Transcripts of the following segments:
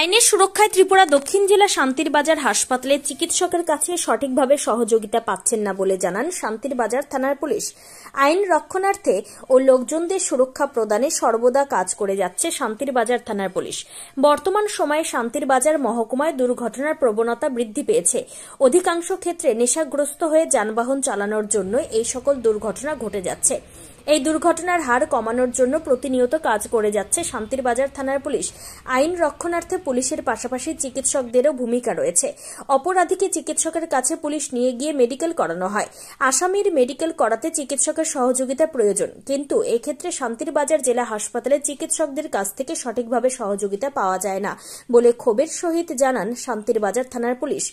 আইনের সুরক্ষায় ত্রিপুরা দক্ষিণ জেলা শান্তির বাজার হাসপাতালে চিকিৎসকের কাছে সঠিকভাবে সহযোগিতা পাচ্ছেন না বলে জানান শান্তির বাজার থানার পুলিশ। আইন রক্ষণার্থে ও লোকজনদের সুরক্ষা প্রদানে সর্বদা কাজ করে যাচ্ছে শান্তির বাজার থানার পুলিশ। বর্তমান সময়ে শান্তির বাজার মহকুমায় দুর্ঘটনার প্রবণতা বৃদ্ধি পেয়েছে। অধিকাংশ ক্ষেত্রে নেশাগ্রস্ত হয়ে যানবাহন চালানোর জন্য এই সকল দুর্ঘটনা ঘটে যাচ্ছে। এই দুর্ঘটনার হার কমানোর জন্য প্রতিনিয়ত কাজ করে যাচ্ছে শান্তির বাজার থানার পুলিশ। আইন রক্ষণার্থে পুলিশের পাশাপাশি চিকিৎসকদেরও ভূমিকা রয়েছে। অপরাধীকে চিকিৎসকের কাছে পুলিশ নিয়ে গিয়ে মেডিকেল করানো হয়। আসামির মেডিকেল করাতে চিকিৎসকের সহযোগিতা প্রয়োজন, কিন্তু এক্ষেত্রে শান্তির বাজার জেলা হাসপাতালে চিকিৎসকদের কাছ থেকে সঠিকভাবে সহযোগিতা পাওয়া যায় না বলে ক্ষোভের সহিত জানান শান্তির বাজার থানার পুলিশ।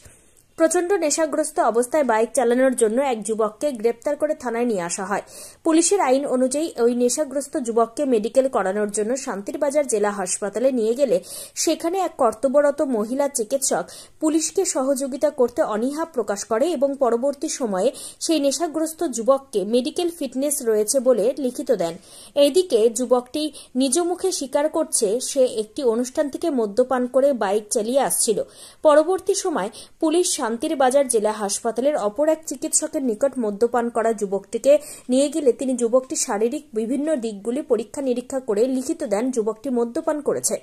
প্রচণ্ড নেশাগ্রস্ত অবস্থায় বাইক চালানোর জন্য এক যুবককে গ্রেপ্তার করে থানায় নিয়ে আসা হয়। পুলিশের আইন অনুযায়ী ওই নেশাগ্রস্ত যুবককে মেডিকেল করানোর জন্য শান্তির বাজার জেলা হাসপাতালে নিয়ে গেলে সেখানে এক কর্তব্যরত মহিলা চিকিৎসক পুলিশকে সহযোগিতা করতে অনীহা প্রকাশ করে এবং পরবর্তী সময়ে সেই নেশাগ্রস্ত যুবককে মেডিকেল ফিটনেস রয়েছে বলে লিখিত দেন। এদিকে যুবকটি নিজ মুখে স্বীকার করছে সে একটি অনুষ্ঠান থেকে মদ্যপান করে বাইক চালিয়ে আসছিল। পরবর্তী সময় পুলিশ শান্তির বাজার জেলা হাসপাতালের অপর এক চিকিৎসকের নিকট মদ্যপান করা যুবকটিকে নিয়ে গেলে তিনি যুবকটির শারীরিক বিভিন্ন দিকগুলি পরীক্ষা নিরীক্ষা করে লিখিত দেন যুবকটি মদ্যপান করেছে।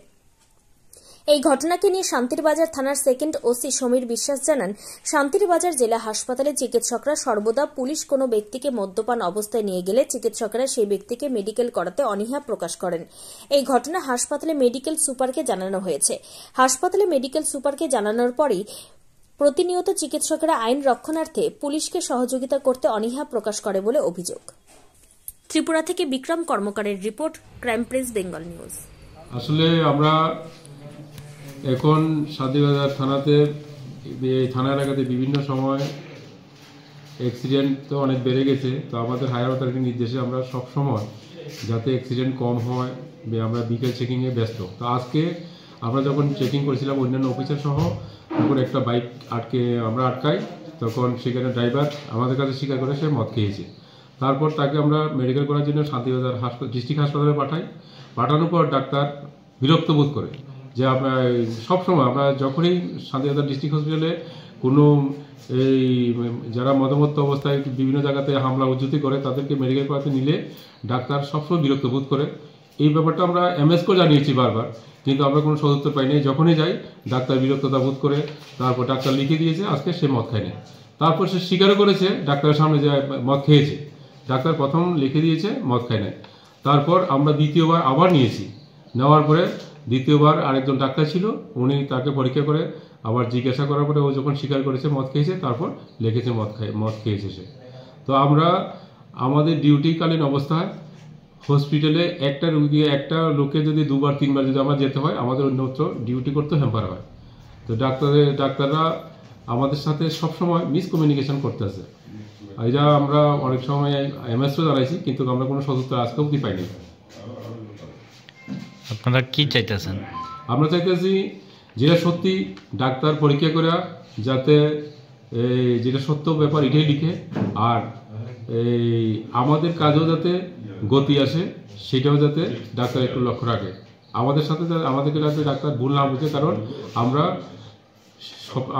এই ঘটনাকে নিয়ে শান্তির বাজার থানার সেকেন্ড ওসি সমীর বিশ্বাস জানান, শান্তির বাজার জেলা হাসপাতালে চিকিৎসকরা সর্বদা পুলিশ কোনো ব্যক্তিকে মদ্যপান অবস্থায় নিয়ে গেলে চিকিৎসকরা সেই ব্যক্তিকে মেডিকেল করাতে অনীহা প্রকাশ করেন। এই ঘটনা হাসপাতালে মেডিকেল সুপারকে জানানো হয়েছে। হাসপাতালে মেডিকেল সুপারকে জানানোর পরই প্রতিনিয়ত চিকিৎসকেরা আইন রক্ষণার্থে পুলিশকে সহযোগিতা করতে অনীহা প্রকাশ করে বলে অভিযোগ। ত্রিপুরা থেকে বিক্রম কর্মকারের report, crime press Bengal news. আসলে আমরা এখন শান্তিবাজার থানাতে থানা এলাকাতে বিভিন্ন সময় অ্যাক্সিডেন্ট তো অনেক বেড়ে গেছে। তো আমাদের হায়ার অথরিটির নির্দেশে আমরা সব সময় যাতে অ্যাক্সিডেন্ট কম হয় আমরা বিকেল চেকিংয়ে ব্যস্ত। তো আজকে আমরা যখন চেকিং করেছিলাম অন্যান্য অফিসার সহ, তখন একটা বাইক আমরা আটকাই। তখন সেখানে ড্রাইভার আমাদের কাছে স্বীকার করে সে মদ খেয়েছে। তারপর তাকে আমরা মেডিকেল করার জন্য শান্তিবাজার ডিস্ট্রিক্ট হাসপাতালে পাঠানোর পর ডাক্তার বিরক্ত বোধ করে যে আমরা সবসময় আমরা যখনই শান্তিবাজার ডিস্ট্রিক্ট হসপিটালে কোনো এই যারা মদমত্ত অবস্থায় বিভিন্ন জায়গাতে হামলা উজ্জুতি করে তাদেরকে মেডিকেল করাতে নিলে ডাক্তার সবসময় বিরক্ত বোধ করে। এই ব্যাপারটা আমরা এমএসকেও জানিয়েছি বারবার, কিন্তু আমরা কোনো সদুত্তর পাইনি। যখনই যাই ডাক্তার বিরক্ততা বোধ করে, তারপর ডাক্তার লিখে দিয়েছে আজকে সে মদ খায়নি। তারপর সে স্বীকারও করেছে ডাক্তারের সামনে যে মদ খেয়েছে। ডাক্তার প্রথম লিখে দিয়েছে মদ খায় নাই। তারপর আমরা দ্বিতীয়বার আবার নিয়েছি। নেওয়ার পরে দ্বিতীয়বার আরেকজন ডাক্তার ছিল, উনি তাকে পরীক্ষা করে আবার জিজ্ঞাসা করার পরে ও যখন স্বীকার করেছে মদ খেয়েছে, তারপর লিখেছে মদ খেয়েছে সে। তো আমরা আমাদের ডিউটিকালীন অবস্থায় হসপিটালে একটা লোকে যদি দুবার তিনবার যদি আমার যেতে হয়, আমাদের অন্যত্র ডিউটি করতে হ্যাম্পার হয়। তো ডাক্তাররা আমাদের সাথে সবসময় মিসকমিউনিকেশন করতেছে। এটা আমরা অনেক সময় এমএসও জানাইছি, কিন্তু আমরা কোনো সদুত্তর আজকে অবধি পাইনি। আপনারা কি চাইতেছেন? আমরা চাইতেছি যেটা সত্যি ডাক্তার পরীক্ষা করে যাতে যেটা সত্য ব্যাপার এটাই লিখে, আর আমাদের কাজেও যাতে গতি আসে সেটাও যাতে ডাক্তার একটু লক্ষ্য রাখে। আমাদেরকে যাতে ডাক্তার ভুল না বুঝে, কারণ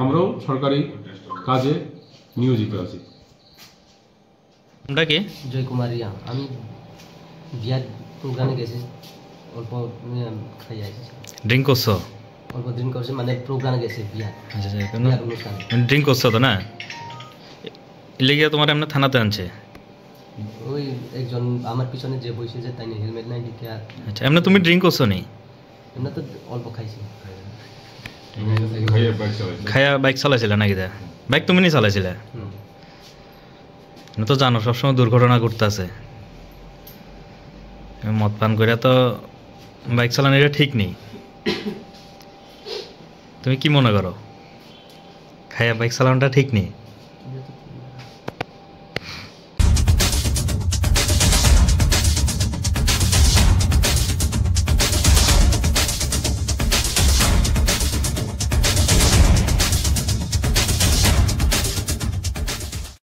আমরাও সরকারি কাজে নিয়োজিত আছি। আমরা কি জয় কুমারিয়া, আমি বিয়ার প্রোগ্রামে গেছি, অল্প খাই আসছি। ড্রিঙ্ক করছো? অল্প ড্রিঙ্ক করছি, মানে প্রোগ্রামে গেছি বিয়ার। আচ্ছা, ড্রিঙ্ক করছো তো না? লেগে তোমার এমনি থানাতে আনছে? ওই একজন আমার পিছনে যে বসে যে তাই হেলমেট নাই দিকে। আচ্ছা, এমনি তুমি ড্রিঙ্ক করছো নি? এমনি তো অল্প খাইছি। খায়া বাইক চালাইছিলে নাকি? বাইক তুমি নি চালাইছিলে? তো জানো সবসময় দুর্ঘটনা ঘটতেছে। মদ পান করে তো বাইক চালানো এটা ঠিক নেই। তুমি কি মনে করো, খায়া বাইক চালানোটা ঠিক নেই?